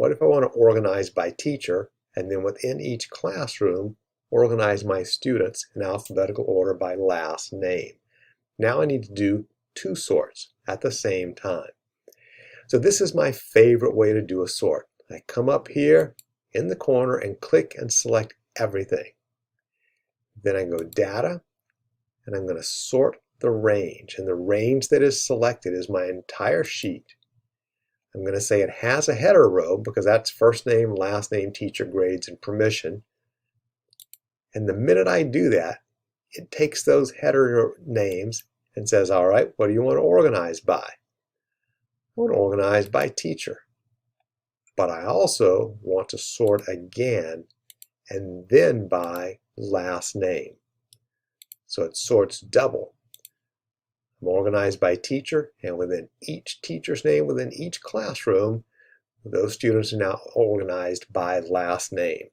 What if I want to organize by teacher, and then within each classroom, organize my students in alphabetical order by last name? Now I need to do two sorts at the same time. So this is my favorite way to do a sort. I come up here in the corner and click and select everything. Then I go Data, and I'm going to sort the range. And the range that is selected is my entire sheet. I'm going to say it has a header row because that's first name, last name, teacher, grades, and permission. And the minute I do that, it takes those header names and says, all right, what do you want to organize by? I want to organize by teacher. But I also want to sort again and then by last name. So it sorts double. I'm organized by teacher, and within each teacher's name within each classroom, those students are now organized by last name.